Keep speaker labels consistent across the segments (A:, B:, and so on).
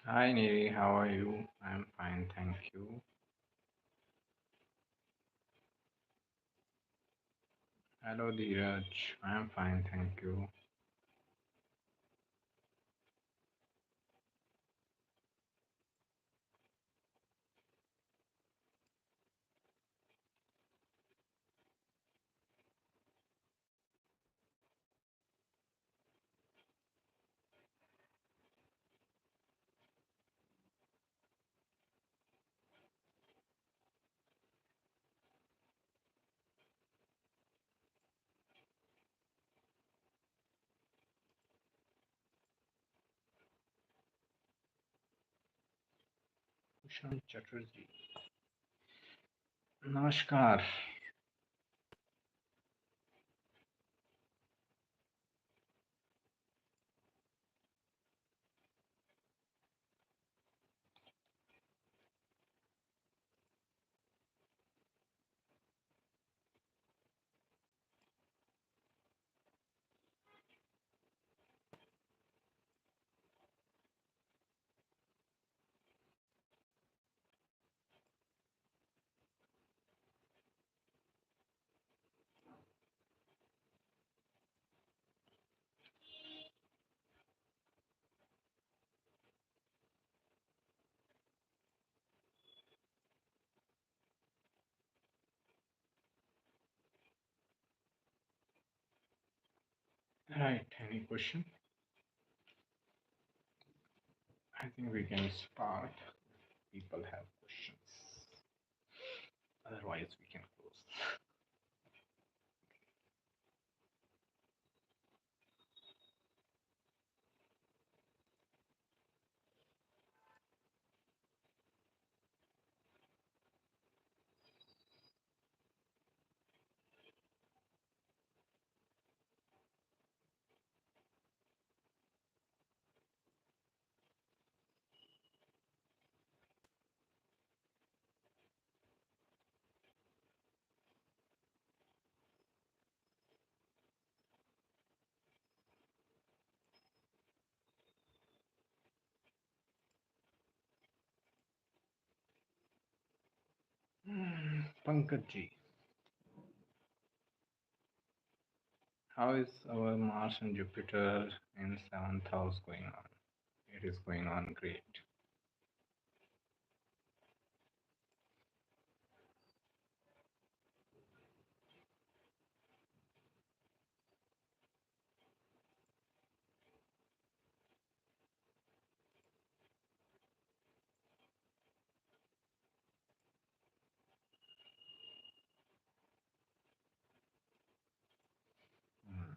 A: Hi Neri, how are you? I'm fine, thank you. Hello Dheeraj, I'm fine, thank you. Bhushan Chatterjee. Namaskar. Right, any question? I think we can start. People have questions. Otherwise, we can close. Pankaj ji, how is our Mars and Jupiter in seventh house going on? It is going on great. Mm.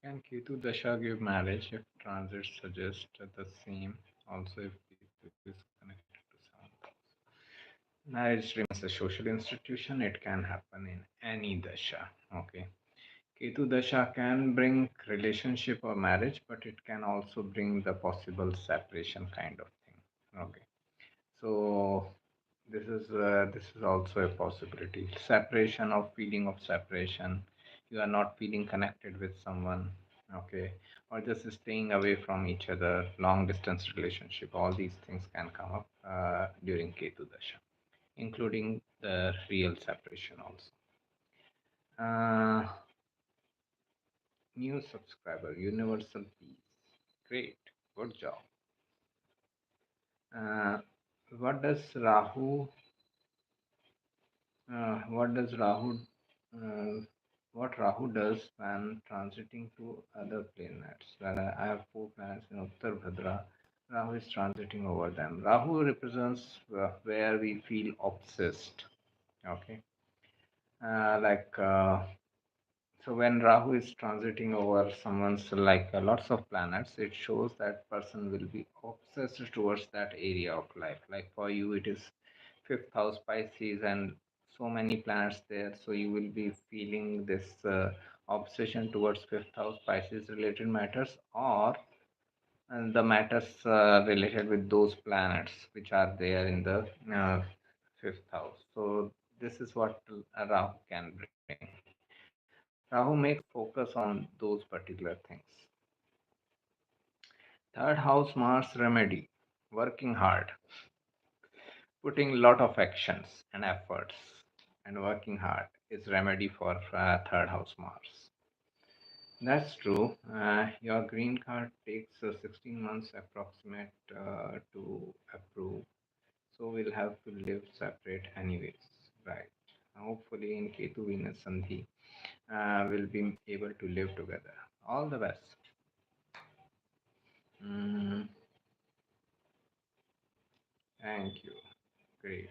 A: Can Ketu Dasha give marriage if transits suggest the same? Also, if Ketu is connected to someone. Marriage remains a social institution. It can happen in any dasha. Okay. Ketu Dasha can bring relationship or marriage, but it can also bring the possible separation kind of thing. Okay. So this is also a possibility. Separation of feeling of separation. You are not feeling connected with someone, okay, or just staying away from each other. Long distance relationship. All these things can come up during Ketu Dasha, including the real separation also. Uh, New subscriber, Universal Peace. Great, good job. Uh, what does Rahu what does Rahu what Rahu does when transiting to other planets? Well, I have four planets in Uttar Bhadra. Rahu is transiting over them. Rahu represents where we feel obsessed. Okay. Like so when Rahu is transiting over someone's like lots of planets, it shows that person will be obsessed towards that area of life. Like for you, it is fifth house Pisces and so many planets there. So you will be feeling this obsession towards fifth house Pisces related matters, or the matters related with those planets which are there in the fifth house. So this is what Rahu can bring. Rahu makes focus on those particular things. Third house Mars remedy, working hard, putting lot of actions and efforts, and working hard is remedy for third house Mars. That's true. Your green card takes 16 months approximate to approve, so we'll have to live separate anyways, right? Hopefully, in Ketu Venus Sandhi, we'll be able to live together. All the best. Mm, thank you. Great.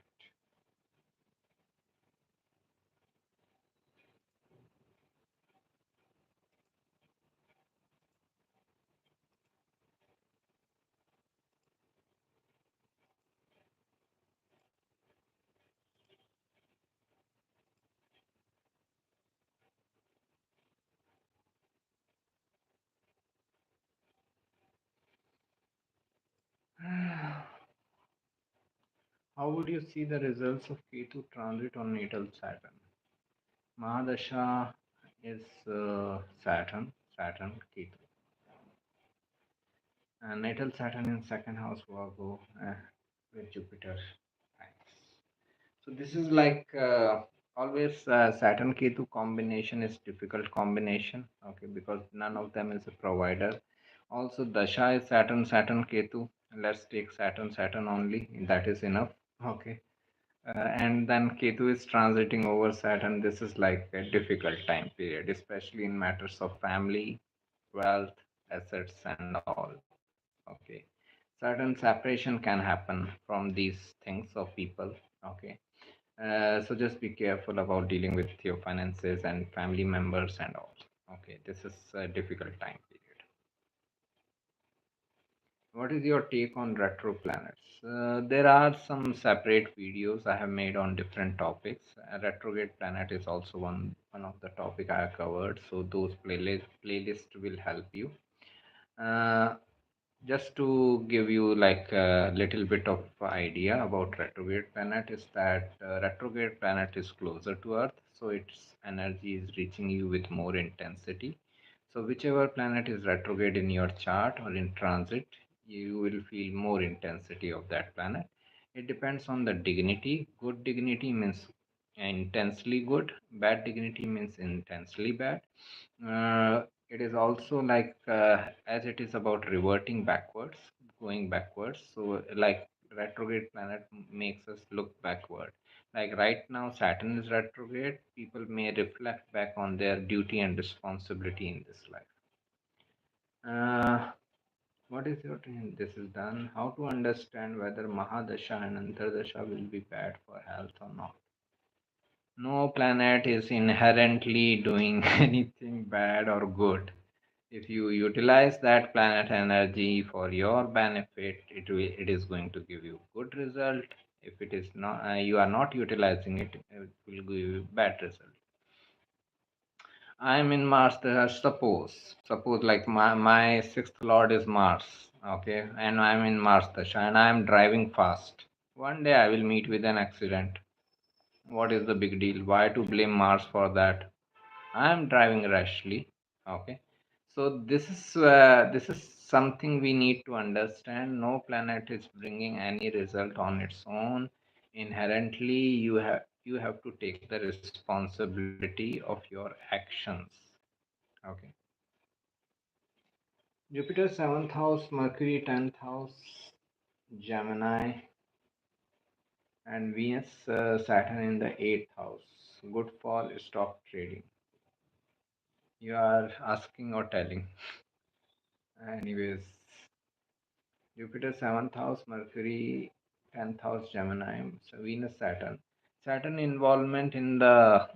A: How would you see the results of Ketu transit on natal Saturn? Mahadasha is Saturn, Ketu. Natal Saturn in second house Virgo with Jupiter. Nice. So this is like always Saturn Ketu combination is difficult combination. Okay, because none of them is a provider. Also, Dasha is Saturn Ketu. Let's take Saturn only. That is enough. Okay. And then Ketu is transiting over Saturn. This is like a difficult time period, especially in matters of family, wealth, assets, and all. Okay, certain separation can happen from these things of people. Okay, so just be careful about dealing with your finances and family members and all. Okay, this is a difficult time period. What is your take on retro planets? There are some separate videos I have made on different topics. A retrograde planet is also one of the topic I have covered. So those playlist will help you. Uh, just to give you like a little bit of idea about retrograde planet is that retrograde planet is closer to Earth, so its energy is reaching you with more intensity. So whichever planet is retrograde in your chart or in transit, you will feel more intensity of that planet. It depends on the dignity. Good dignity means intensely good. Bad dignity means intensely bad. It is also like as it is about reverting backwards, going backwards. So like retrograde planet makes us look backward. Like right now, Saturn is retrograde. People may reflect back on their duty and responsibility in this life. Uh, what is your this is done? How to understand whether Mahadasha and Antardasha will be bad for health or not? No planet is inherently doing anything bad or good. If you utilize that planet energy for your benefit, it is going to give you good result. If it is not, you are not utilizing it, it will give you bad result. I am in Mars. Suppose like my sixth lord is Mars, okay, and I am in Mars Dasha, and I am driving fast. One day I will meet with an accident. What is the big deal? Why to blame Mars for that? I am driving rashly. Okay, so this is something we need to understand. No planet is bringing any result on its own. Inherently, you have to take the responsibility of your actions. Okay, Jupiter seventh house, Mercury tenth house, Gemini, and Venus, Saturn in the eighth house. Good for stock trading. You are asking or telling. Anyways, Jupiter seventh house, Mercury tenth house, Gemini, so Venus, Saturn. Saturn involvement in the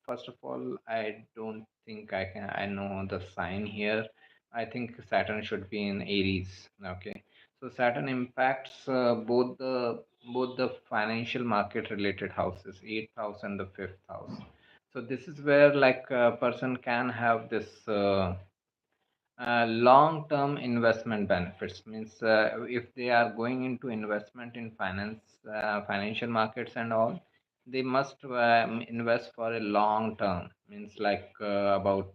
A: first of all, I don't think I know the sign here. I think Saturn should be in Aries. Okay, so Saturn impacts both the financial market related houses, eighth house and the fifth house. So this is where like a person can have this. Long-term investment benefits means if they are going into investment in financial markets and all, they must invest for a long term. Means like about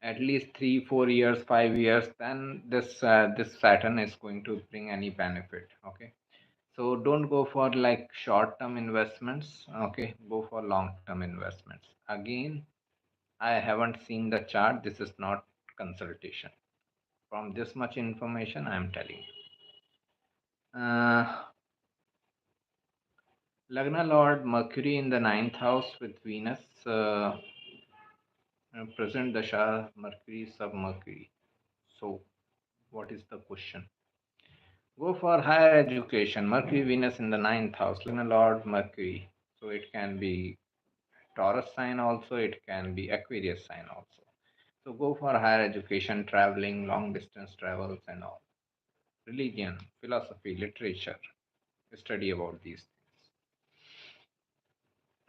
A: at least 3 4 years 5 years, then this Saturn is going to bring any benefit. Okay, so don't go for like short term investments. Okay, go for long term investments. Again, I haven't seen the chart. This is not consultation. From this much information, I am telling you. Lagna Lord Mercury in the ninth house with Venus. Present Dasha Mercury sub Mercury. So, what is the question? Go for higher education. Mercury Venus in the ninth house. Lagna Lord Mercury. So, it can be Taurus sign also, it can be Aquarius sign also. So, go for higher education, traveling, long distance travels, and all. Religion, philosophy, literature, study about these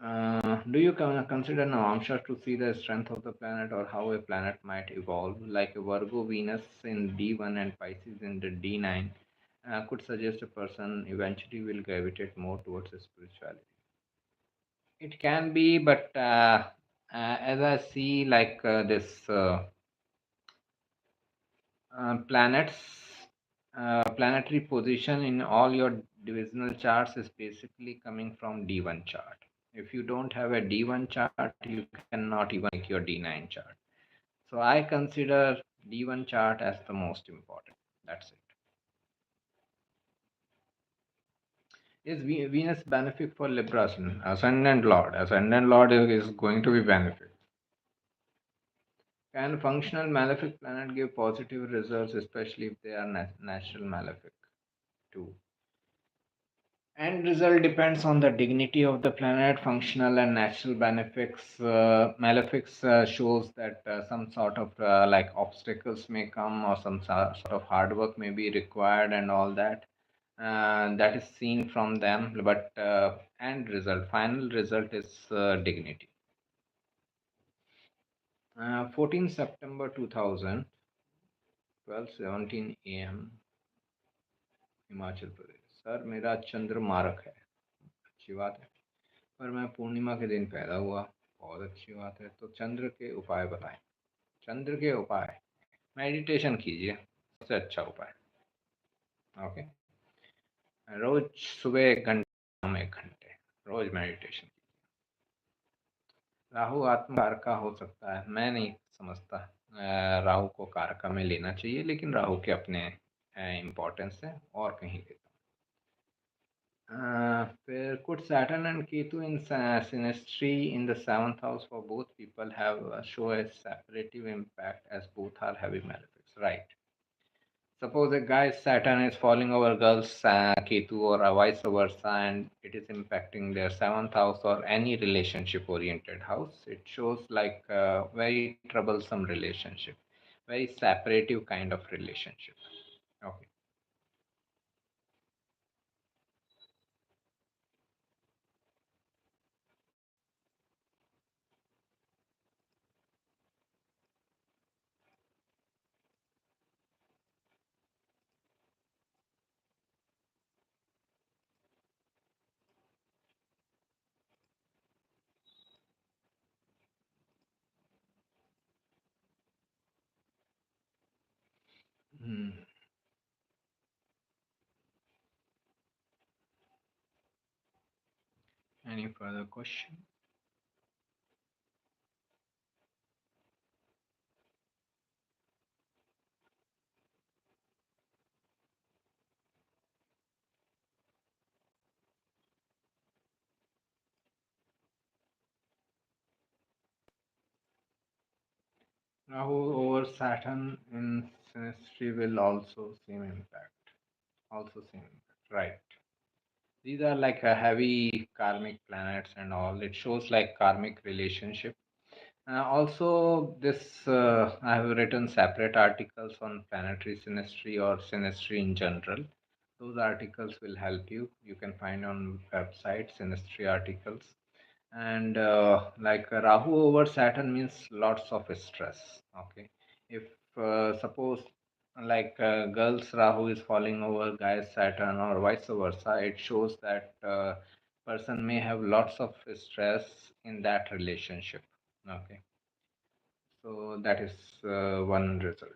A: things. Do you consider Navamsha to see the strength of the planet or how a planet might evolve? Like a Virgo Venus in D1 and Pisces in the D9 could suggest a person eventually will gravitate more towards spirituality. It can be, but as I see, like this planets, planetary position in all your divisional charts is basically coming from D1 chart. If you don't have a D1 chart, you cannot even make your D9 chart. So I consider D1 chart as the most important. That's it. Is Venus benefic for Libra sun? Ascendant Lord? Ascendant Lord is going to be benefic. Can functional malefic planet give positive results, especially if they are natural malefic too? End result depends on the dignity of the planet. Functional and natural benefics, malefics shows that some sort of like obstacles may come or some sort of hard work may be required and all that. That is seen from them, but end result, final result is dignity. 14 September 2000, 12:17 a.m. Himachal Pradesh. Sir मेरा चंद्र मारक है. अच्छी बात है, पर मैं पूर्णिमा के दिन पैदा हुआ. बहुत अच्छी बात है. तो चंद्र के उपाय बताएं. चंद्र के उपाय, मेडिटेशन कीजिए, सबसे अच्छा उपाय. ओके, रोज सुबह 1 घंटे, शाम 1 घंटे, रोज मेडिटेशन. राहु आत्मकार का हो सकता है, मैं नहीं समझता राहु को कारका में लेना चाहिए, लेकिन राहु के अपने इम्पोर्टेंस है और कहीं लेता. Could Saturn and Ketu in synastry in the seventh house for both people have show a separative impact as both are heavy malefics? Right. Suppose a guy's Saturn is falling over girl's Ketu or vice versa, and it is impacting their seventh house or any relationship oriented house. It shows like a very troublesome relationship, very separative kind of relationship. Okay. Hmm. Any further question? Rahu over Saturn in synastry will also same impact. Also same impact. Right. These are like a heavy karmic planets and all. It shows like karmic relationship. Also, this I have written separate articles on planetary synastry or synastry in general. Those articles will help you. You can find on website synastry articles. And like Rahu over Saturn means lots of stress. Okay, if suppose like girls Rahu is falling over guys Saturn or vice versa, it shows that person may have lots of stress in that relationship. Okay, so that is one result.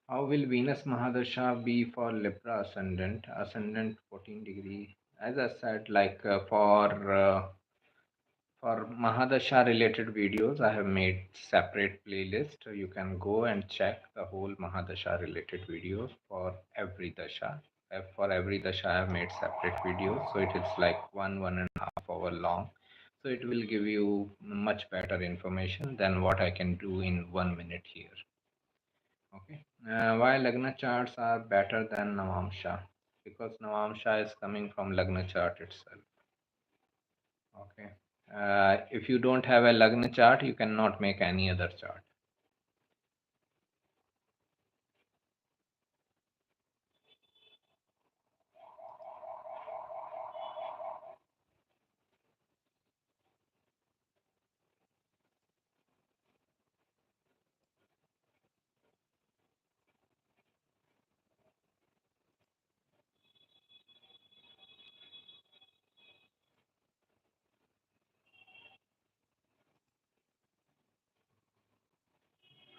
A: How will Venus Mahadasha be for Libra ascendant? Ascendant 14 degree. As I said, like for Mahadasha related videos, I have made separate playlist. You can go and check the whole Mahadasha related videos for every dasha. For every dasha, I have made separate videos, so it is like 1.5 hour long. So it will give you much better information than what I can do in 1 minute here. Okay. Why Lagna charts are better than Navamsha? Because Navamsha is coming from Lagna chart itself. Okay. If you don't have a Lagna chart, you cannot make any other chart.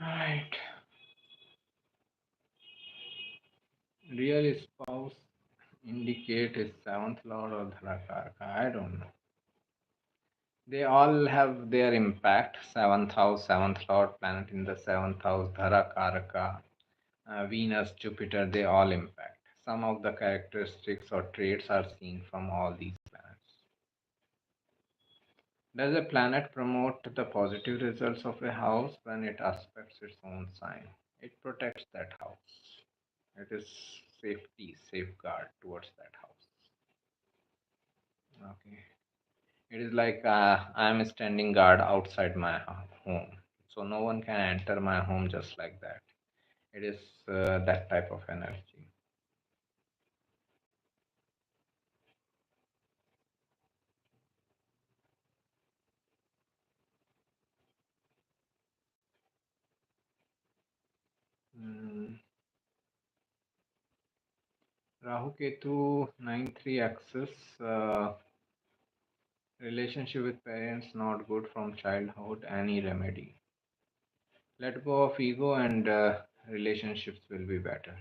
A: Right. Real spouse indicate is seventh lord or Dharakarka. I don't know. They all have their impact. Seventh house, seventh lord planet in the seventh house, Dharakaraka, Venus, Jupiter, they all impact. Some of the characteristics or traits are seen from all these planets. Does a planet promote the positive results of a house when it aspects its own sign? It protects that house. It is safety, safeguard towards that house. Okay. It is like I am standing guard outside my home. So no one can enter my home just like that. It is that type of energy. Mm, Rahu Ketu 9-3 axis. Relationship with parents not good from childhood. Any remedy? Let go of ego and relationships will be better.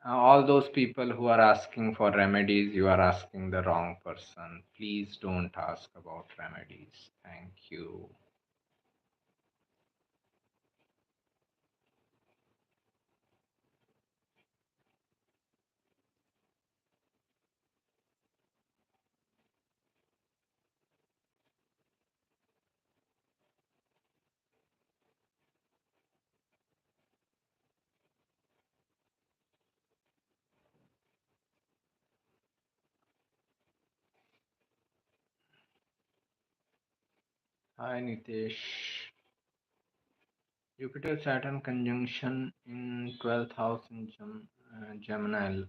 A: All those people who are asking for remedies, you are asking the wrong person. Please don't ask about remedies. Thank you. Hi Nitesh. Jupiter Saturn conjunction in 12th house in Gemini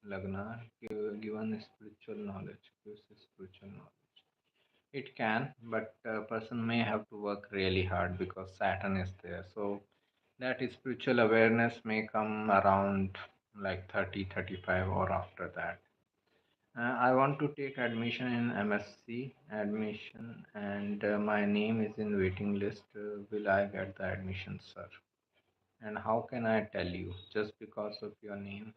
A: Lagna, given spiritual knowledge, gives spiritual knowledge. It can, but a person may have to work really hard because Saturn is there. So that spiritual awareness may come around like 30, 35, or after that. I want to take admission in MSc admission, and my name is in waiting list. Will I get the admission, sir? And how can I tell you? Just because of your name?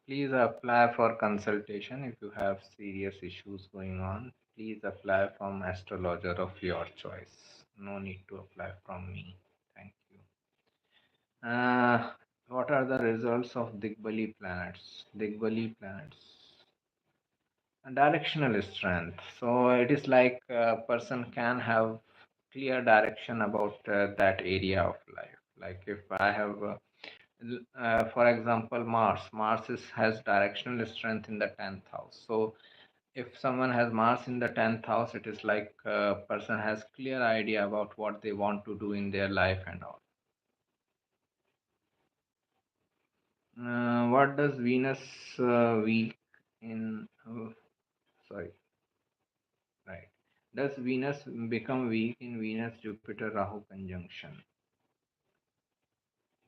A: Please apply for consultation if you have serious issues going on. Please apply from astrologer of your choice. No need to apply from me. Thank you. What are the results of Digbali planets? Digbali planets. Directional strength. So it is like a person can have clear direction about that area of life. Like if I have, for example, has directional strength in the 10th house. So if someone has Mars in the 10th house, it is like a person has clear idea about what they want to do in their life and all. What does Venus weak in? Sorry, right. Does Venus become weak in Venus Jupiter Rahu conjunction?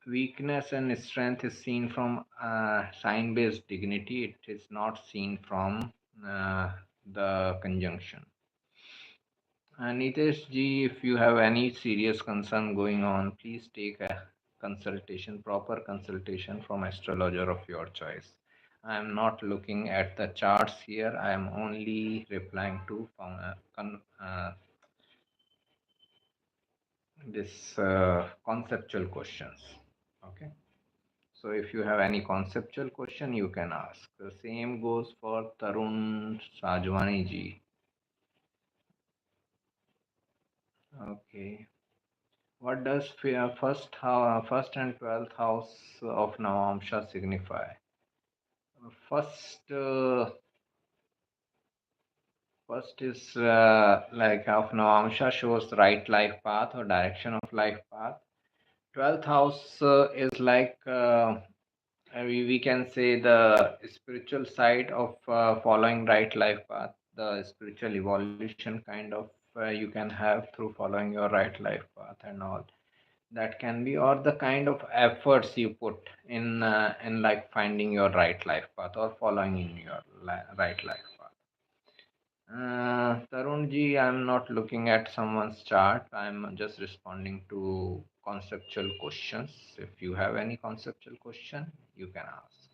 A: Weakness and strength is seen from sign based dignity, it is not seen from uh, the conjunction. Nitesh ji, if you have any serious concern going on, please take a consultation, proper consultation from astrologer of your choice. I am not looking at the charts here. I am only replying to this conceptual questions. Okay. So if you have any conceptual question, you can ask. The same goes for Tarun Sajwani ji. Okay. What does first and 12th house of Navamsha signify? First, first is like of Navamsha shows right life path or direction of life path. 12th house is like we can say the spiritual side of following right life path, the spiritual evolution kind of you can have through following your right life path and all. That can be, or the kind of efforts you put in like finding your right life path or following in your right life path. Tarun ji, I'm not looking at someone's chart. I'm just responding to conceptual questions. If you have any conceptual question, you can ask.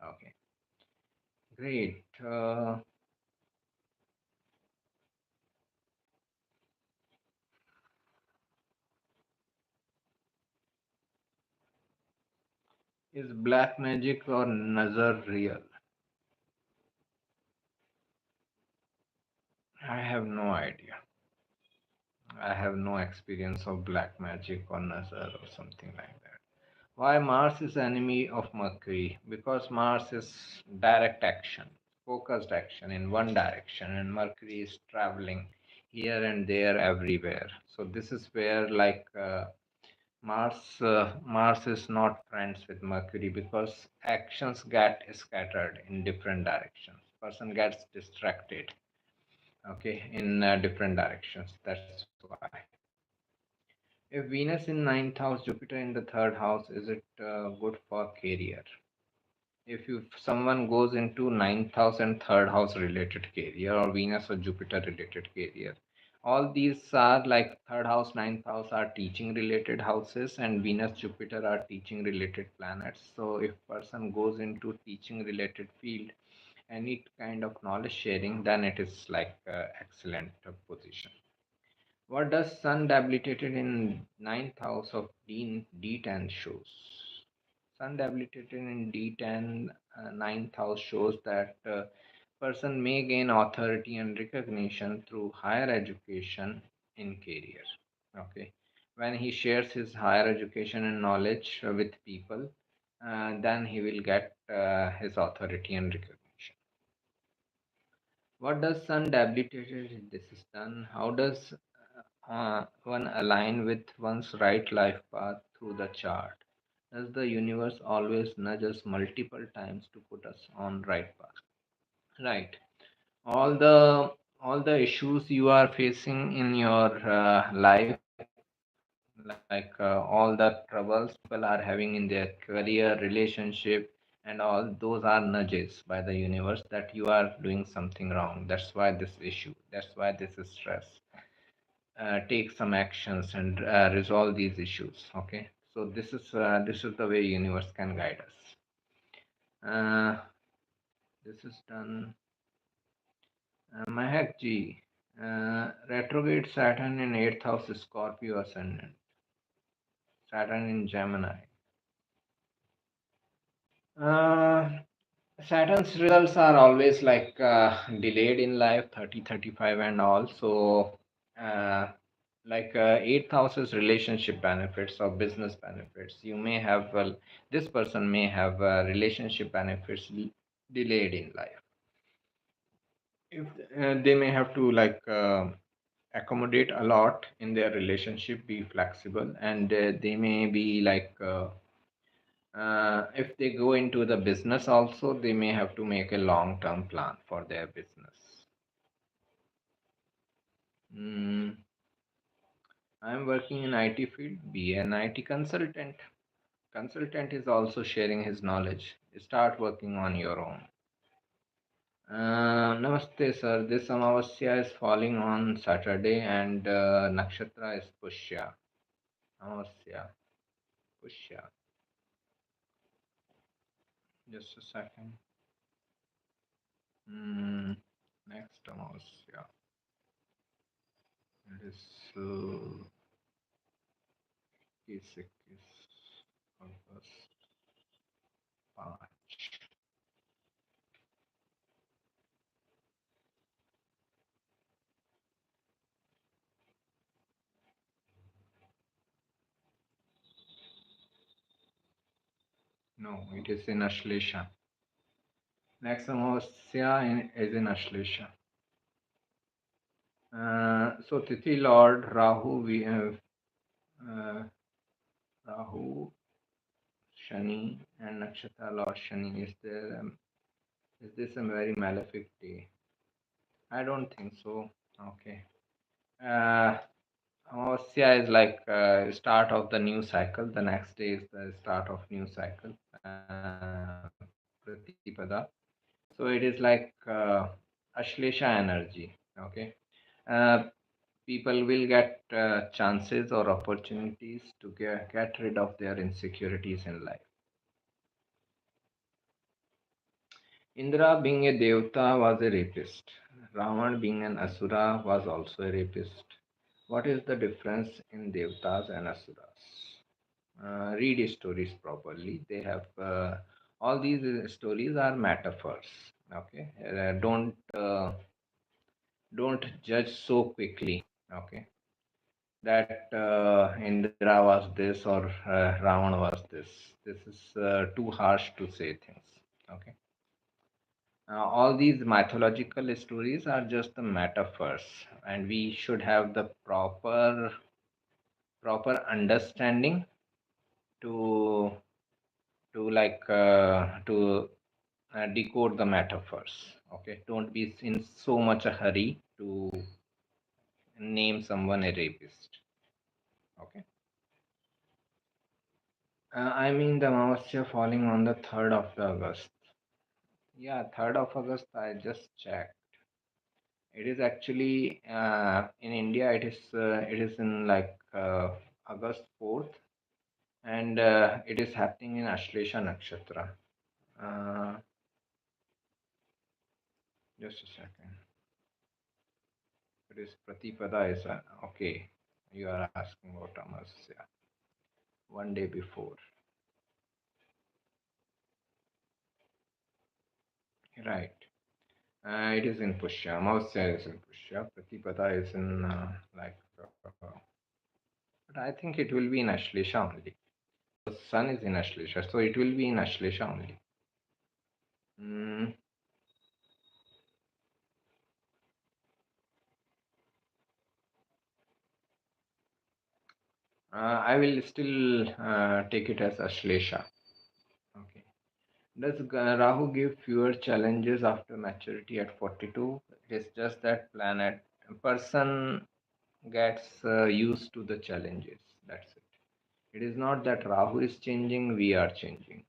A: Okay, great. Is black magic or nazar real? I have no idea. I have no experience of black magic or nazar or something like that. Why Mars is enemy of Mercury? Because Mars is direct action, focused action in one direction, and Mercury is traveling here and there everywhere. So this is where like Mars is not friends with Mercury because actions get scattered in different directions. Person gets distracted, okay, in different directions. That's why. If Venus in ninth house, Jupiter in the third house, is it good for career? If someone goes into ninth house and third house related career, or Venus or Jupiter related career, all these are like third house, ninth house are teaching related houses, and Venus, Jupiter are teaching related planets. So if person goes into teaching related field, any kind of knowledge sharing, then it is like excellent position. What does Sun debilitated in ninth house of D10 shows? Sun debilitated in D10 ninth house shows that person may gain authority and recognition through higher education in career. Okay, when he shares his higher education and knowledge with people, then he will get his authority and recognition. What does Sun debilitated? This is done. How does one align with one's right life path through the chart? Does the universe always nudge us multiple times to put us on right path? Right. All the all the issues you are facing in your life, like all the troubles people are having in their career, relationship, and all those are nudges by the universe that you are doing something wrong. That's why this issue. That's why this is stress. Take some actions and resolve these issues. Okay, so this is the way universe can guide us. This is done. Mahak ji, retrograde Saturn in 8th house Scorpio ascendant, Saturn in Gemini. uh, Saturn's results are always like delayed in life, 30, 35, and all. So, like 8th house is relationship benefits or business benefits. You may have, well, this person may have relationship benefits delayed in life. If they may have to like accommodate a lot in their relationship, be flexible, and they may be like if they go into the business also, they may have to make a long term plan for their business. mm, I'm working in IT field, be an IT consultant is also sharing his knowledge. Start working on your own. Namaste sir, this Amavasya is falling on Saturday and nakshatra is Pushya. Amavasya, Pushya. Just a second. Hmm. Next Amavasya. It is 21 August 5. No, it is in Ashlesha. Next Amavasya is in Ashlesha. So Tithi Lord Rahu, we have Rahu, Shani, and Nakshatra Lord Shani. Is this a very malefic day? I don't think so. Okay. Uh, Amavasya is like start of the new cycle. The next day is the start of new cycle. Pratipada. So it is like Ashlesha energy. Okay. Uh, People will get chances or opportunities to get rid of their insecurities in life. Indra, being a Devta, was a rapist. Ravan, being an Asura, was also a rapist. What is the difference in Devtas and Asuras? Read stories properly. They have all these stories are metaphors. Okay, don't judge so quickly. Okay, that Indra was this or Ravan was this. This is too harsh to say things. Okay. All these mythological stories are just the metaphors, and we should have the proper understanding to decode the metaphors. Okay, don't be in so much a hurry to name someone a rapist. Okay. I mean the Amavasya falling on the 3rd of the August. Yeah, 3rd of August. I just checked. It is actually in India. It is in like August 4th, and it is happening in Ashlesha Nakshatra. Uh, just a second. It is Pratipada is okay. You are asking about Amasya. One day before, right? It is in Pushya. Amasya is in Pushya. Pratipada is in but I think it will be in Ashlesha only. The sun is in Ashlesha, so it will be in Ashlesha only. Mm, I will still take it as Ashlesha. Okay. Does Rahu give fewer challenges after maturity at 42? It is just that planet a person gets used to the challenges. That's it. It is not that Rahu is changing, we are changing.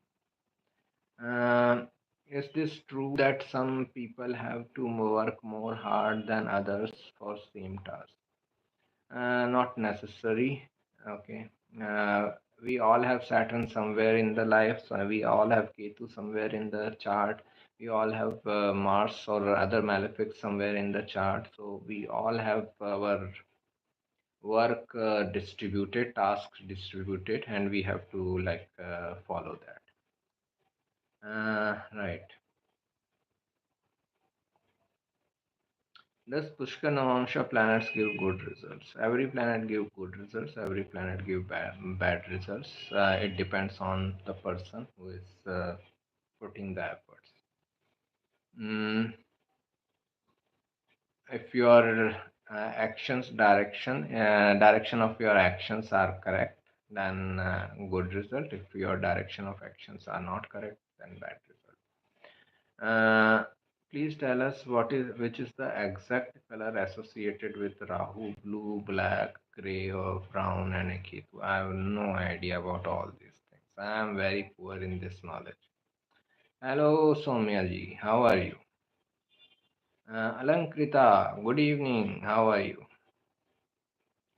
A: Is this true that some people have to work more hard than others for same task? Not necessary. Okay. Uh, we all have Saturn somewhere in the life. So we all have Ketu somewhere in the chart. We all have Mars or other malefics somewhere in the chart. So we all have our work distributed, tasks distributed, and we have to like follow that. Right. Does Pushkar Navamsha planets give good results? Every planet give good results. Every planet give bad results. It depends on the person who is putting the efforts. Mm, if your direction of your actions are correct, then good result. If your direction of actions are not correct, then bad result. uh, Please tell us which is the exact color associated with Rahu: blue, black, gray, or brown, and Ketu. I have no idea about all these things. I am very poor in this knowledge. Hello, Soumya ji, how are you? Alankrita, good evening. How are you?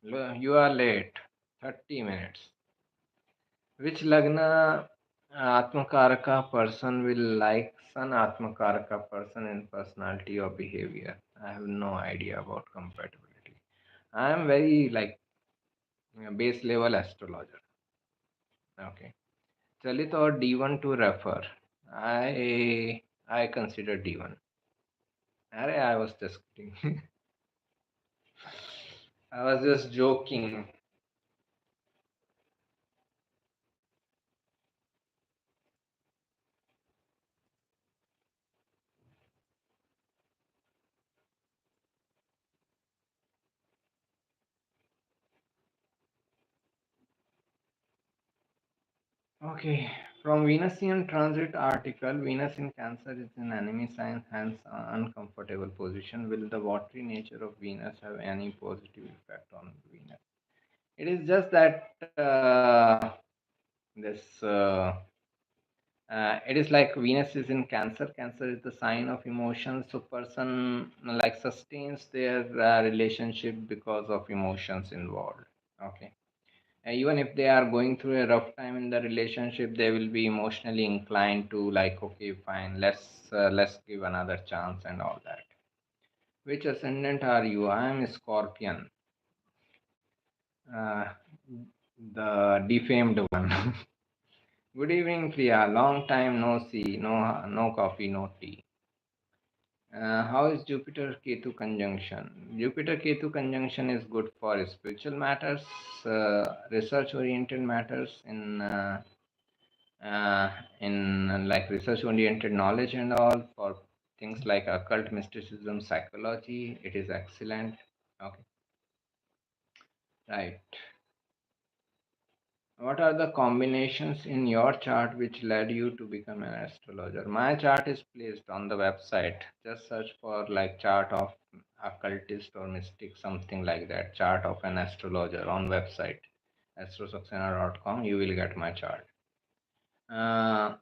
A: You are late. 30 minutes. Which Lagna Atmakaraka person will like Sun Atmakaraka person in personality or behavior? I have no idea about compatibility. I am very like base level astrologer. Okay. Chalit or D1 to refer. I consider D1. Arey, I was just kidding. I was just joking. Okay, from Venusian transit article, Venus in Cancer is an enemy sign, hence uncomfortable position. Will the watery nature of Venus have any positive effect on Venus? It is just that this. It is like Venus is in Cancer. Cancer is the sign of emotions. So person like sustains their relationship because of emotions involved. Okay. Even if they are going through a rough time in the relationship, they will be emotionally inclined to like, okay, fine, let's give another chance and all that. Which ascendant are you? I am Scorpion, uh, the defamed one. Good evening, Priya. Long time no see, no coffee, no tea. How is Jupiter Ketu conjunction? Jupiter Ketu conjunction is good for spiritual matters, research oriented matters uh, in like research oriented knowledge and all. For things like occult mysticism, psychology, it is excellent. Okay, right. What are the combinations in your chart which led you to become an astrologer? My chart is placed on the website. Just search for like chart of occultist or mystic, something like that. Chart of an astrologer on website astrosaxena.com. You will get my chart. Uh,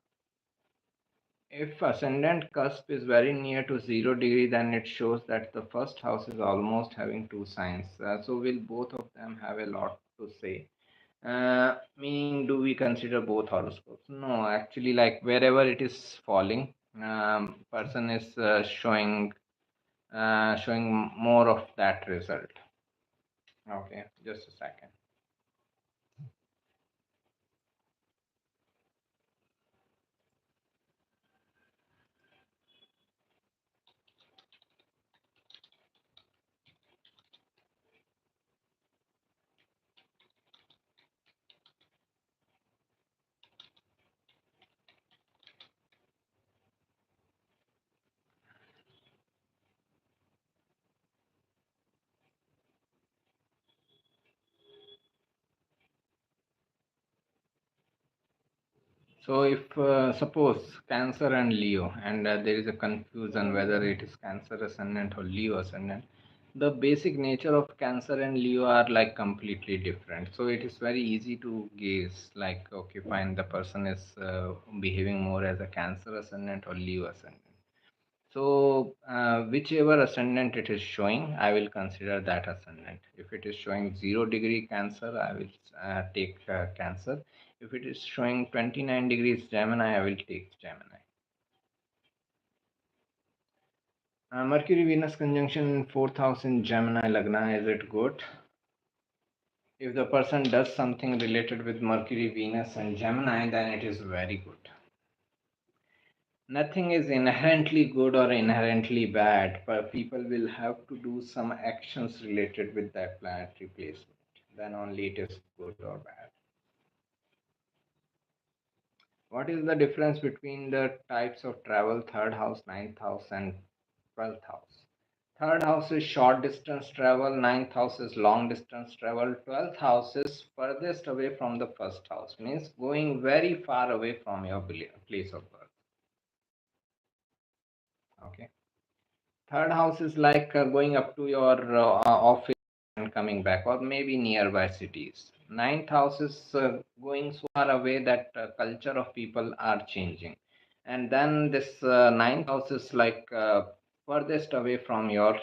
A: If ascendant cusp is very near to 0 degree, then it shows that the first house is almost having two signs. So will both of them have a lot to say? Meaning, do we consider both horoscopes? No, actually, like wherever it is falling, person is showing more of that result. Okay, just a second. So, if suppose Cancer and Leo, and there is a confusion whether it is Cancer ascendant or Leo ascendant, the basic nature of Cancer and Leo are like completely different. So, it is very easy to guess, like, okay, fine, the person is behaving more as a Cancer ascendant or Leo ascendant. So, whichever ascendant it is showing, I will consider that ascendant. If it is showing 0 degree Cancer, I will take Cancer. If it is showing 29 degrees Gemini, I will take Gemini. Mercury Venus conjunction in 4th house in Gemini Lagna, is it good? If the person does something related with Mercury, Venus, and Gemini, then it is very good. Nothing is inherently good or inherently bad, but people will have to do some actions related with that planetary placement. Then only it is good or bad. What is the difference between the types of travel, third house, ninth house, and 12th house? Third house is short distance travel, ninth house is long distance travel, 12th house is furthest away from the first house, means going very far away from your place of birth. Okay. Third house is like going up to your office and coming back, or maybe nearby cities. Ninth house is going so far away that culture of people are changing. And then this ninth house is like furthest away from your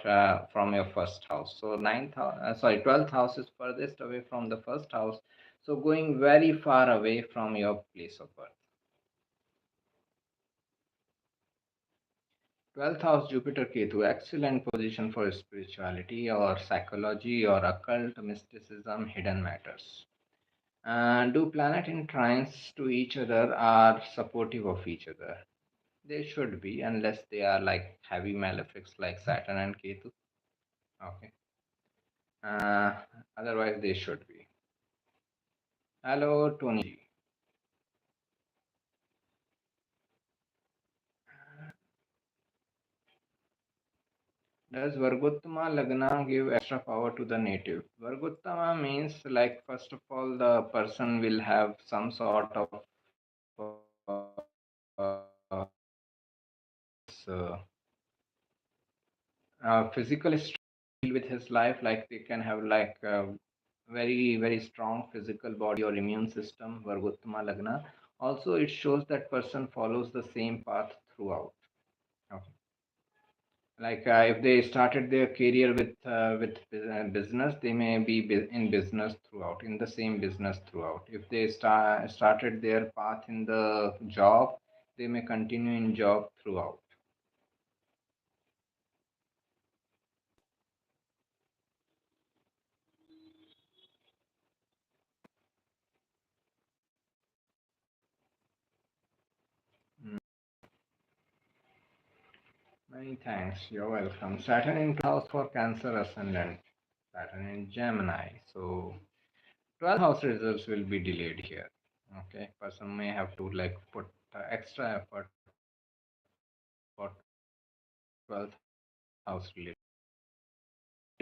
A: first house. So sorry, 12th house is furthest away from the first house. So going very far away from your place of birth. 12th house Jupiter Ketu, excellent position for spirituality or psychology or occult, mysticism, hidden matters. Do planet in trines to each other are supportive of each other? They should be, unless they are like heavy malefics like Saturn and Ketu. Okay. Uh, Otherwise, they should be. Hello, Tony. Does Vargottama Lagna give extra power to the native? Vargottama means, like, first of all, the person will have some sort of uh, physical struggle with his life, like they can have like very very strong physical body or immune system, Vargottama Lagna. Also, it shows that person follows the same path throughout. Okay. Like if they started their career with business, they may be in business throughout, in the same business throughout. If they started their path in the job, they may continue in job throughout. Mm, Many thanks, you're welcome. Saturn in house for Cancer ascendant, Saturn in Gemini. So 12th house results will be delayed here. Okay, person may have to like put extra effort for 12th house related,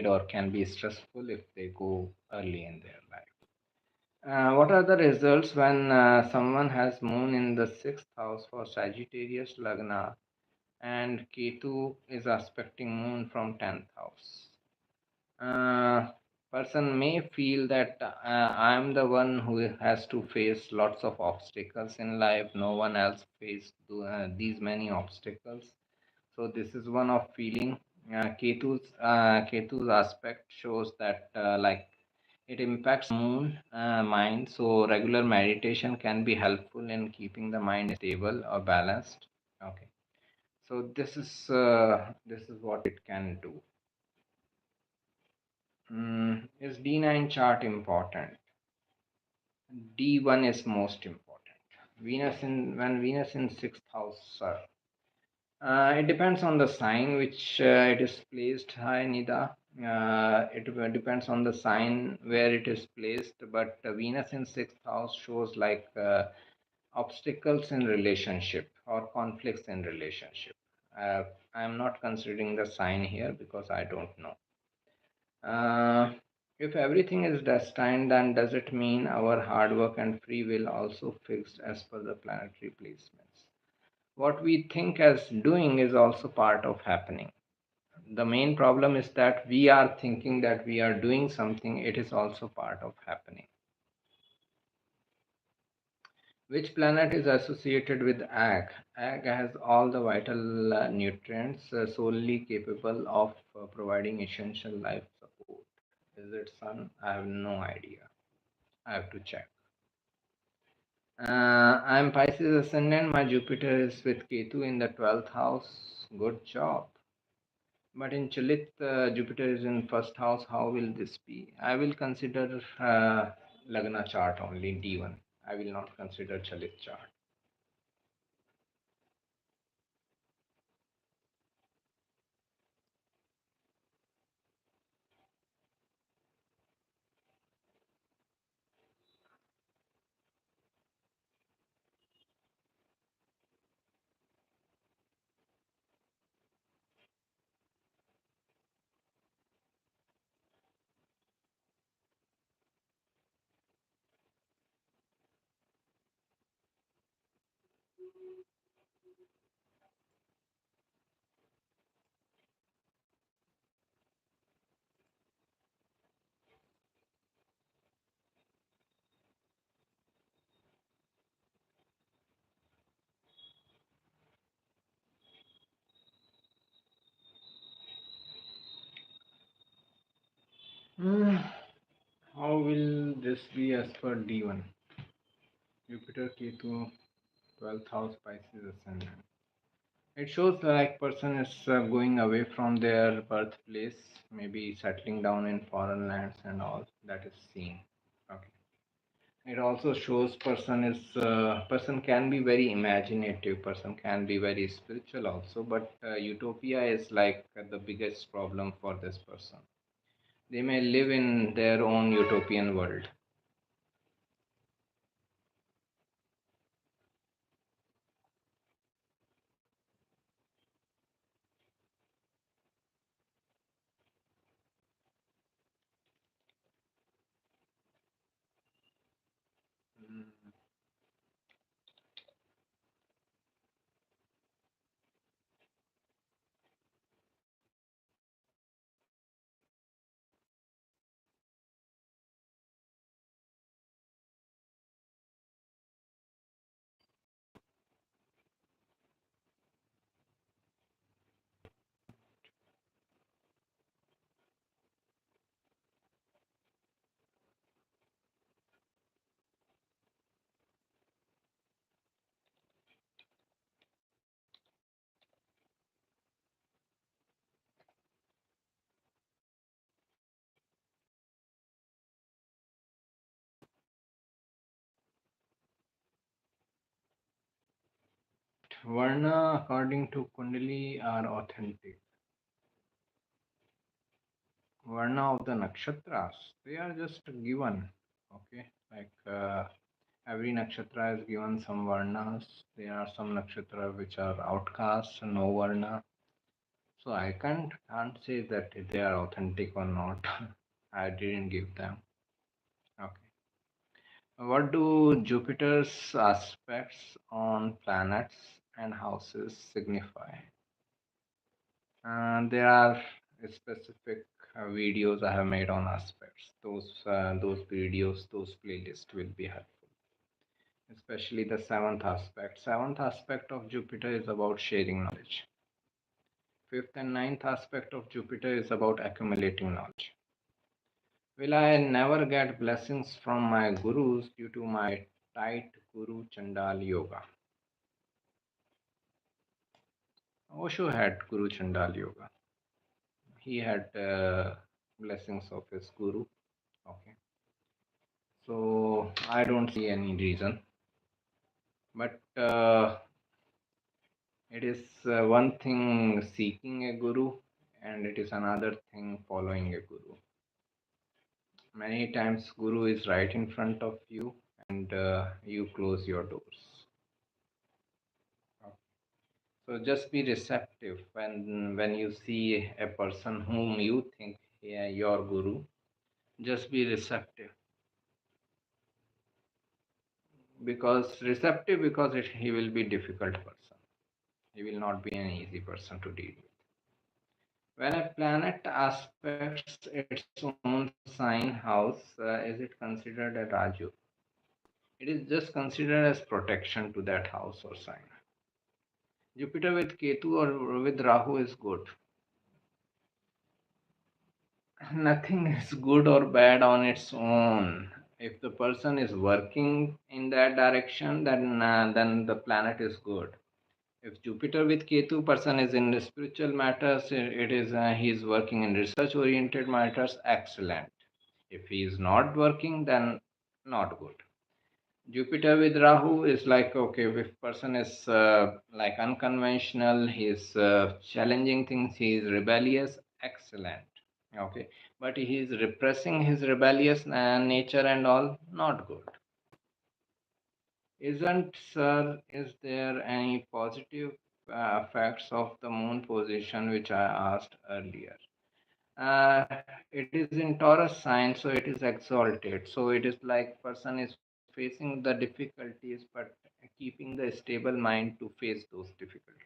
A: or can be stressful if they go early in their life. What are the results when someone has moon in the 6th house for Sagittarius Lagna and Ketu is aspecting moon from 10th house? Uh, Person may feel that I'm the one who has to face lots of obstacles in life. No one else faced these many obstacles. So this is one of feeling. Ketu's aspect shows that like it impacts moon mind. So regular meditation can be helpful in keeping the mind stable or balanced. Okay. So this is what it can do. Is D9 chart important? D1 is most important. Venus in when Venus in 6th house, sir. It depends on the sign which it is placed. Hi, Nida. It depends on the sign where it is placed, but Venus in 6th house shows like obstacles in relationship or conflicts in relationship. Uh, I am not considering the sign here because I don't know. If everything is destined, then does it mean our hard work and free will also fixed as per the planetary placements? What we think as doing is also part of happening. The main problem is that we are thinking that we are doing something, it is also part of happening. Which planet is associated with Ag? Ag has all the vital nutrients solely capable of providing essential life support. Is it Sun? I have no idea. I have to check. I'm Pisces ascendant. My Jupiter is with Ketu in the 12th house. Good job. But in Chalit, Jupiter is in first house. How will this be? I will consider Lagna chart only, D1. I will not consider Chalit chart. Hmm, how will this be as per D1? Jupiter Ketu 12th house Pisces ascendant. It shows like person is going away from their birthplace, maybe settling down in foreign lands and all. That is seen. Okay. It also shows person can be very imaginative. Person can be very spiritual also, but utopia is like the biggest problem for this person. They may live in their own utopian world. Mm. Varna, according to Kundali, are authentic. Varna of the nakshatras, they are just given. Okay, like every nakshatra is given some varnas. There are some nakshatra which are outcasts, no varna. So I can't say that they are authentic or not. I didn't give them. Okay. What do Jupiter's aspects on planets and houses signify? There are specific videos I have made on aspects. Those videos, those playlists will be helpful. Especially the seventh aspect. Seventh aspect of Jupiter is about sharing knowledge. Fifth and ninth aspect of Jupiter is about accumulating knowledge. Will I never get blessings from my gurus due to my tight Guru Chandal yoga? Osho had Guru Chandal yoga. He had blessings of his guru. Okay. So I don't see any reason. But it is one thing seeking a guru, and it is another thing following a guru. Many times, guru is right in front of you, and you close your doors. So just be receptive when you see a person whom you think, yeah, your guru. Just be receptive because he will be difficult person. He will not be an easy person to deal with. When a planet aspects its own sign house, is it considered a Raju? It is just considered as protection to that house or sign. Jupiter with Ketu or with Rahu is good. Nothing is good or bad on its own. If the person is working in that direction, then the planet is good. If Jupiter with Ketu person is in the spiritual matters, it is he is working in research oriented matters. Excellent. If he is not working, then not good. Jupiter with Rahu is like, okay, if person is like unconventional, he is challenging things, he is rebellious. Excellent. Okay, but he is repressing his rebellious nature and all, not good. Isn't, sir, is there any positive effects of the moon position which I asked earlier? Uh, it is in Taurus sign, so it is exalted. So it is like person is facing the difficulties, but keeping the stable mind to face those difficulties.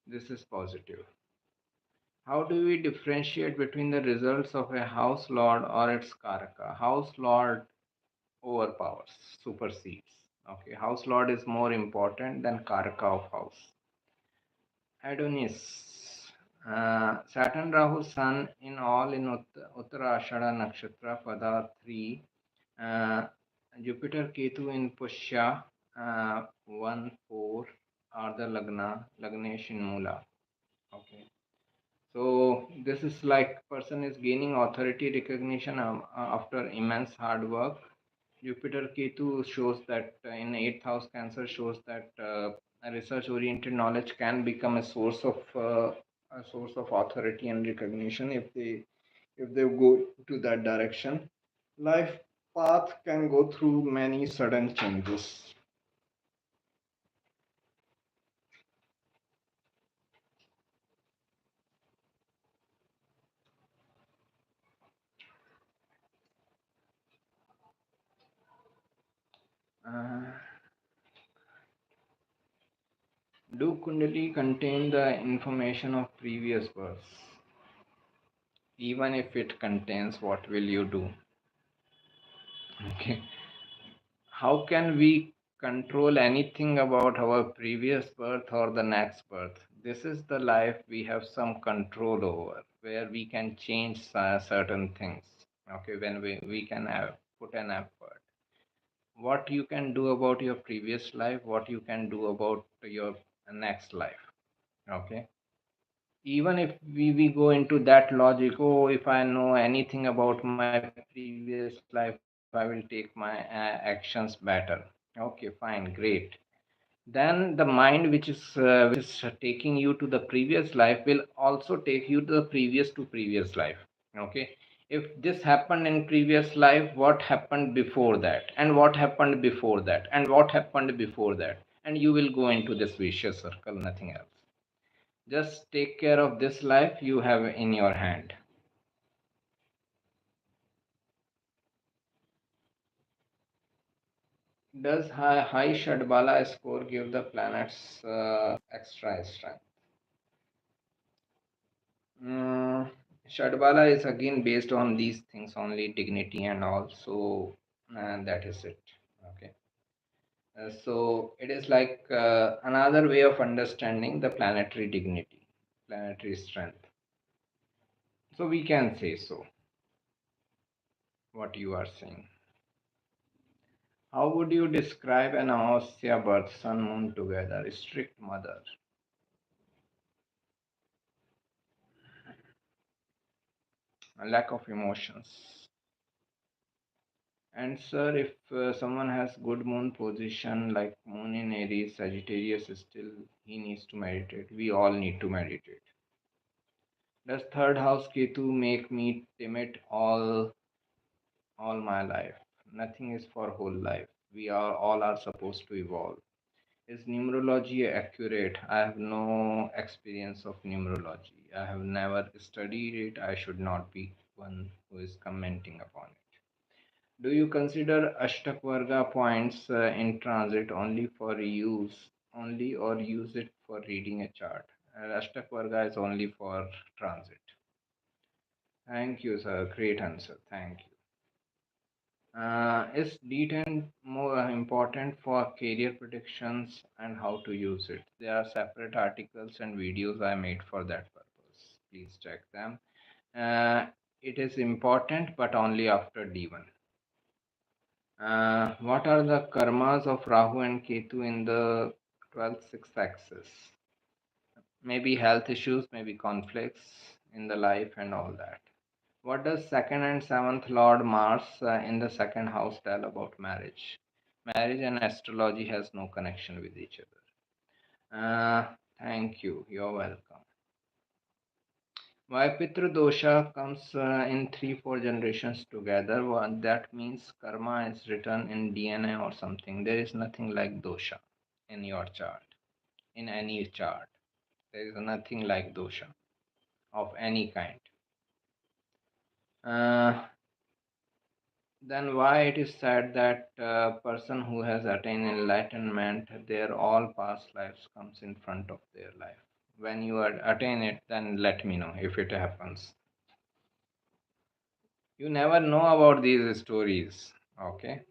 A: This is positive. How do we differentiate between the results of a house lord or its karaka? House lord overpowers, supersedes. Okay, house lord is more important than karaka of house. Adonis. Saturn Rahu Sun in all in Uttara Ashada Nakshatra Pada 3. Uh, Jupiter Ketu in Pushya 1 4 are the Lagnesh in Mula. Okay. So this is like person is gaining authority recognition after immense hard work. Jupiter Ketu shows that in eighth house Cancer shows that a research oriented knowledge can become a source of authority and recognition if they go to that direction. Life path can go through many sudden changes. Uh, do Kundali contain the information of previous births? Even if it contains, what will you do? Okay. How can we control anything about our previous birth or the next birth? This is the life we have some control over, where we can change certain things. Okay, when we can have put an effort. What you can do about your previous life, what you can do about your next life. Okay, even if we go into that logic, oh, if I know anything about my previous life, I will take my actions better. Okay, fine, great. Then the mind which is taking you to the previous life will also take you to the previous life. Okay, if this happened in previous life, what happened before that, and what happened before that, and what happened before that, and you will go into this vicious circle, nothing else. Just take care of this life you have in your hand. Does high Shadbala score give the planets extra strength? Mm, Shadbala is again based on these things only, dignity and all. So that is it. Okay. So it is like another way of understanding the planetary dignity, planetary strength. So we can say so. What you are saying. How would you describe an Amavasya birth, sun, moon together? Strict mother. A lack of emotions. And sir, if someone has good moon position like moon in Aries, Sagittarius, still he needs to meditate. We all need to meditate. Does third house Ketu make me timid all my life? Nothing is for whole life. We are all are supposed to evolve. Is numerology accurate? I have no experience of numerology. I have never studied it. I should not be one who is commenting upon it. Do you consider Ashtakvarga points in transit only for use only or use it for reading a chart? Ashtakvarga is only for transit. Thank you, sir. Great answer. Thank you. Is D10 more important for career predictions and how to use it? There are separate articles and videos I made for that purpose. Please check them. Uh, it is important, but only after D1. What are the karmas of Rahu and Ketu in the 12th, 6th axis? Maybe health issues, maybe conflicts in the life, and all that. What does second and seventh Lord Mars in the second house tell about marriage? Marriage and astrology has no connection with each other. Thank you. You're welcome. Why Pitru dosha comes in 3 4 generations together? Well, that means karma is written in DNA or something. There is nothing like dosha in your chart, in any chart. There is nothing like dosha of any kind. Uh, Then why it is said that person who has attained enlightenment, their all past lives comes in front of their life. When you attain it, then let me know if it happens. You never know about these stories. Okay.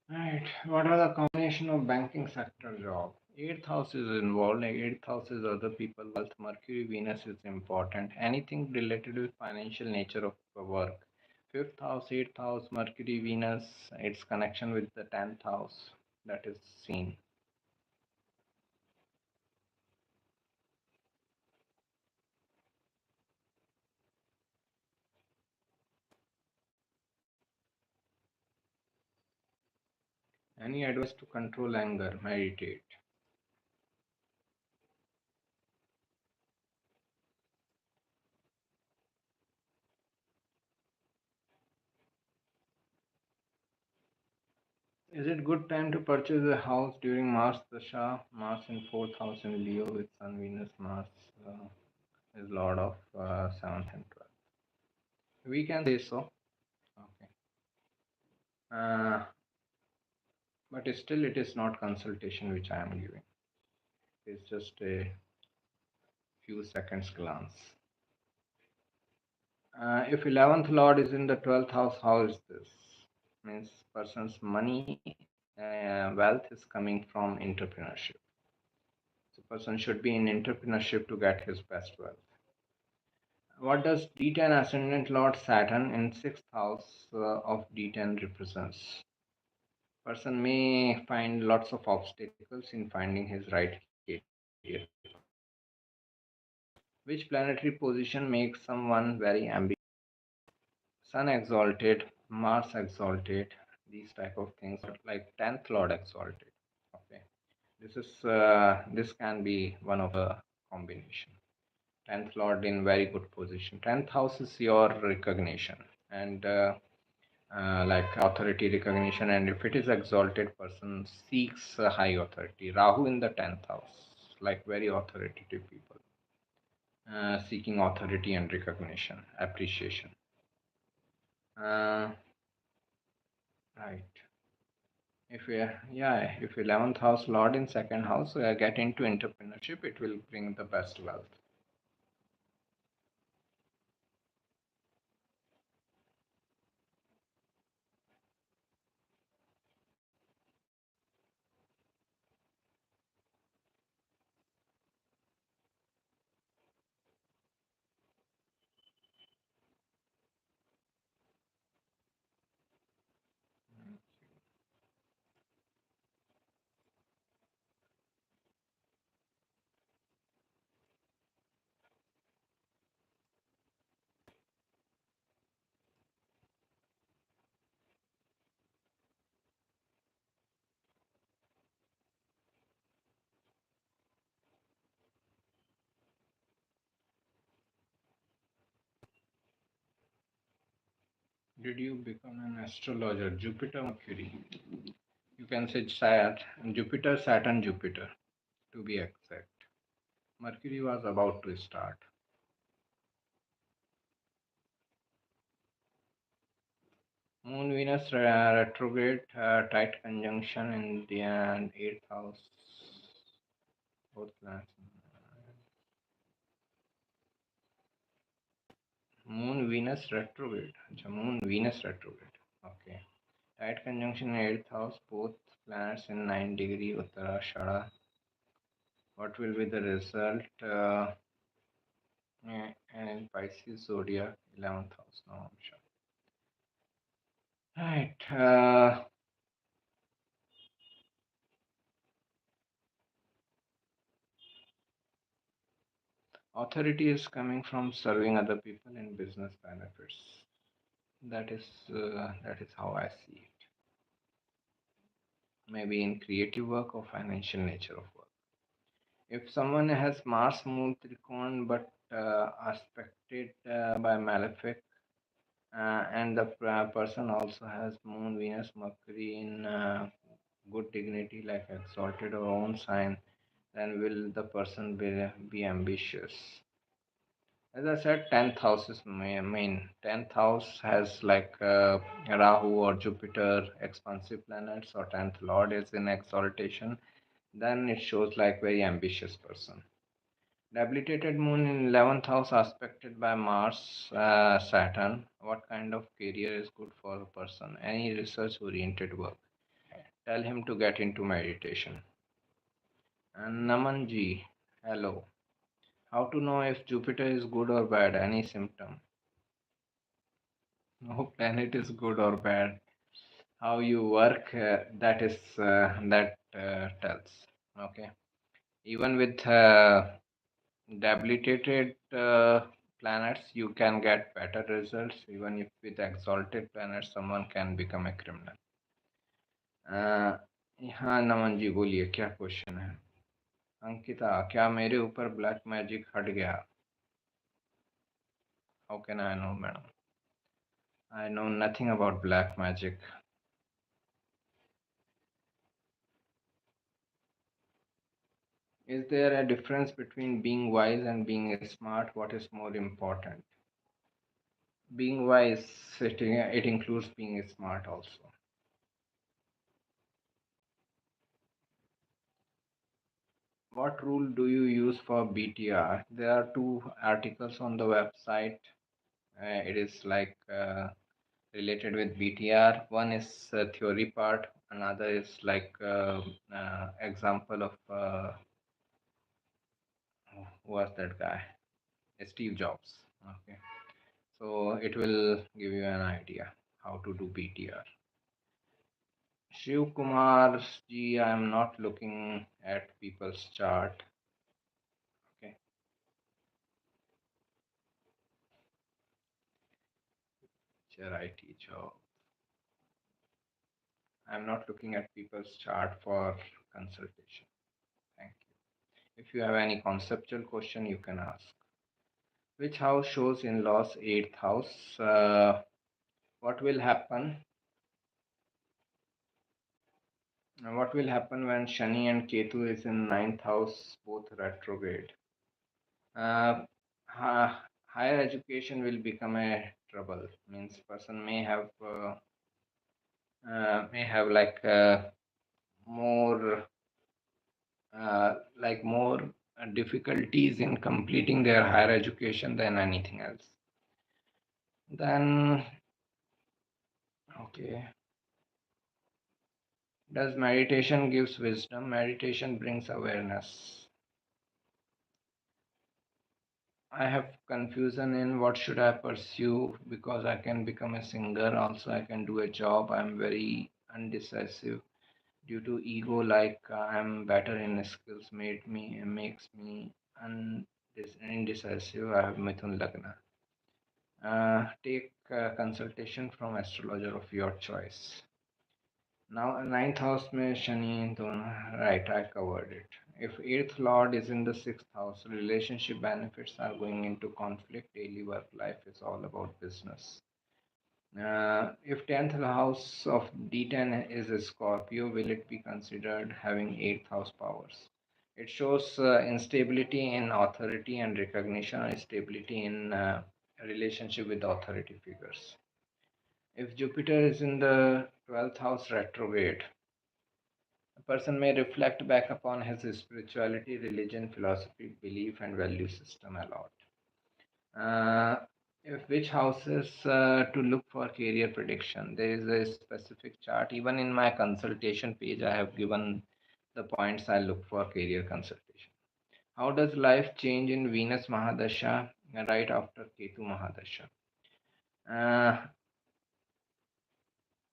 A: Right. What are the combination of banking sector job? Eighth house is involved. Like eighth house is other people wealth. Mercury, Venus is important. Anything related with financial nature of the work. Fifth house, eighth house, Mercury, Venus. Its connection with the tenth house that is seen. Any advice to control anger? Meditate. Is it good time to purchase a house during Mars Dasha? Mars in fourth house in Leo with Sun, Venus, Mars is Lord of seventh and twelfth. We can say so. Okay. Uh, but still, it is not consultation which I am giving. It's just a few seconds glance. If 11th Lord is in the 12th house, how is this? Means person's money, wealth is coming from entrepreneurship. So person should be in entrepreneurship to get his best wealth. What does D10 ascendant Lord Saturn in 6th house of D10 represents? Person may find lots of obstacles in finding his right career. Which planetary position makes someone very ambitious? Sun exalted, Mars exalted, these type of things, like 10th Lord exalted. Okay, this can be one of the combination. 10th Lord in very good position. 10th house is your recognition and like authority recognition, and if it is exalted, person seeks high authority. Rahu in the 10th house, like very authoritative people, seeking authority and recognition, appreciation. Uh, right. If we, yeah, if 11th house Lord in second house get into entrepreneurship, it will bring the best wealth. Did you become an astrologer? Jupiter, Mercury. You can say Jupiter, Saturn, Jupiter, to be exact. Mercury was about to start. Moon, Venus retrograde, tight conjunction in the eighth house. Both planets. Moon, Venus retrograde. Moon, Venus retrograde. Okay. Tight conjunction in eighth house. Both planets in 9 degree Uttarashada. What will be the result? And in Pisces zodiac, 11th house. No, I'm sure. Right. Authority is coming from serving other people in business benefits. That is how I see it. Maybe in creative work or financial nature of work. If someone has Mars Moon Trikon but aspected by Malefic, and the person also has Moon, Venus, Mercury in good dignity, like exalted or own sign, then will the person be ambitious? As I said, 10th house is main. 10th house has like Rahu or Jupiter, expansive planets, or 10th Lord is in exaltation. Then it shows like very ambitious person. Debilitated moon in 11th house aspected by Mars, Saturn. What kind of career is good for a person? Any research oriented work. Tell him to get into meditation. And Namanji, hello. How to know if Jupiter is good or bad? Any symptom? No planet is good or bad. How you work, that tells. Okay. Even with debilitated planets, you can get better results. Even if with exalted planets, someone can become a criminal. हाँ नमन जी बोलिए क्या question है? अंकिता, क्या मेरे ऊपर black magic हट गया? How can I know madam? I know nothing about black magic. Is there a difference between being wise and being smart? What is more important? Being wise, it includes being smart also. What rule do you use for BTR? There are two articles on the website. It is like related with BTR. One is theory part, another is like example of who was that guy? Steve Jobs. Okay, so it will give you an idea how to do BTR. Shiv Kumar ji, I am not looking at people's chart. Okay, IT job. I am not looking at people's chart for consultation. Thank you. If you have any conceptual question, you can ask. Which house shows in laws 8th house? What will happen? What will happen when Shani and Ketu is in 9th house, both retrograde? Uh, higher education will become a trouble. Means person may have like more more difficulties in completing their higher education than anything else. Then, okay, does meditation gives wisdom? Meditation brings awareness. I have confusion in what should I pursue because I can become a singer. Also, I can do a job. I'm very undecisive due to ego. Like I'm better in skills, makes me indecisive. I have Mithun Lagna. Take consultation from astrologer of your choice. Now, ninth house में शनि दोनों, right, I covered it. If eighth lord is in the sixth house, relationship benefits are going into conflict. Daily work life is all about business. If 10th house of D10 is a Scorpio, will it be considered having 8th house powers? It shows instability in authority and recognition, and stability in relationship with authority figures. If Jupiter is in the 12th house retrograde, a person may reflect back upon his spirituality, religion, philosophy, belief, and value system a lot. If which houses to look for career prediction? There is a specific chart. Even in my consultation page, I have given the points I look for career consultation. How does life change in Venus Mahadasha? right after Ketu Mahadasha. Uh,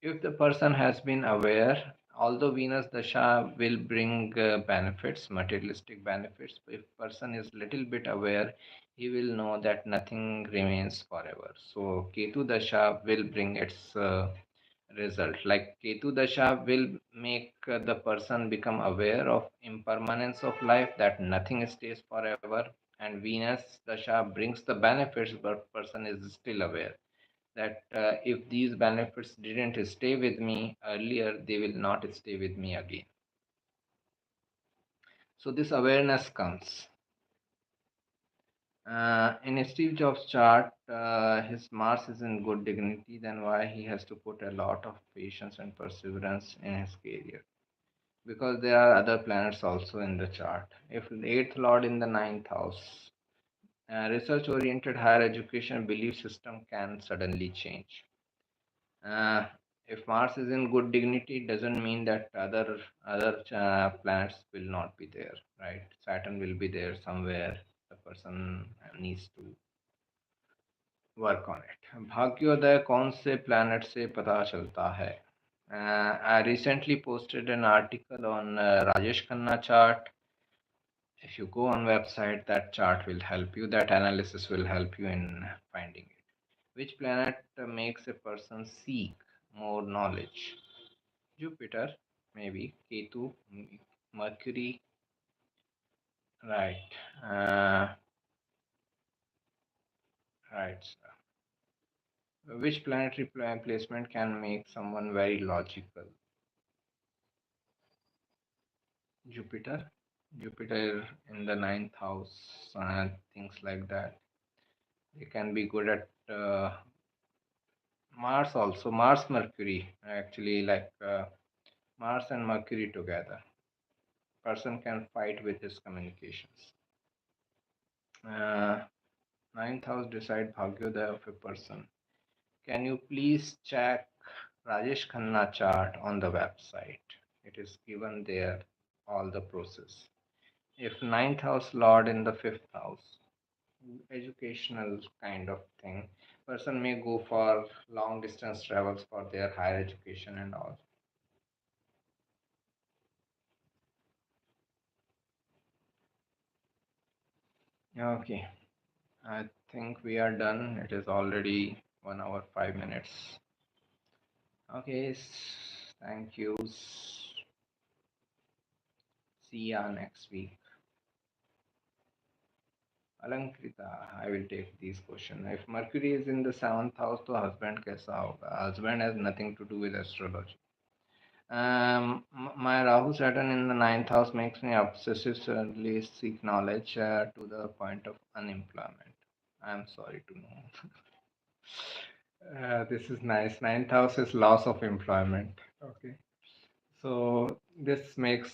A: if the person has been aware, although Venus Dasha will bring benefits, materialistic benefits, if person is little bit aware, he will know that nothing remains forever. So Ketu Dasha will bring its result. Like Ketu Dasha will make the person become aware of impermanence of life, that nothing stays forever, and Venus Dasha brings the benefits, but person is still aware that if these benefits didn't stay with me earlier, they will not stay with me again. So this awareness comes. In Steve Jobs' chart, his Mars is in good dignity, then why he has to put a lot of patience and perseverance in his career? Because there are other planets also in the chart. If the eighth lord in the ninth house, research oriented higher education belief system can suddenly change. Uh, if Mars is in good dignity, it doesn't mean that other planets will not be there, right? Saturn will be there somewhere. The person needs to work on it. भाग्योदय कौन से planet से पता चलता है? I recently posted an article on Rajesh Khanna chart. If you go on website, that chart will help you. That analysis will help you in finding it. Which planet makes a person seek more knowledge? Jupiter, maybe. Ketu, Mercury, right. Uh, right. Which planetary placement can make someone very logical? Jupiter. Jupiter in the ninth house, things like that. They can be good at Mars also. Mars, Mercury, actually, like Mars and Mercury together. Person can fight with his communications. Uh, Ninth house decide Bhagyodaya of a person. Can you please check Rajesh Khanna chart on the website? It is given there, all the process. If ninth house lord in the fifth house, educational kind of thing, person may go for long distance travels for their higher education and all. Okay, I think we are done. It is already 1 hour 5 minutes. Okay, thank you. See ya next week. Alankrita, I will take these questions. If Mercury is in the seventh house, तो husband कैसा होगा? Husband has nothing to do with astrology. My Rahu Saturn in the ninth house makes me obsessively seek knowledge to the point of unemployment. I'm sorry to know. This is nice. Ninth house is loss of employment. Okay. So this makes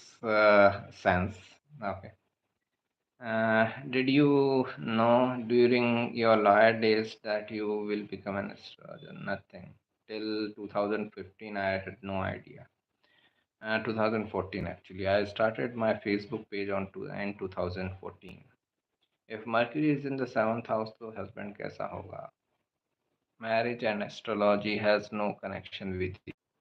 A: sense. Okay. Did you know during your lawyer days that you will become an astrologer? Nothing. Till 2015, I had no idea. 2014, actually. I started my Facebook page in 2014. If Mercury is in the seventh house, तो husband कैसा होगा? Marriage and astrology has no connection with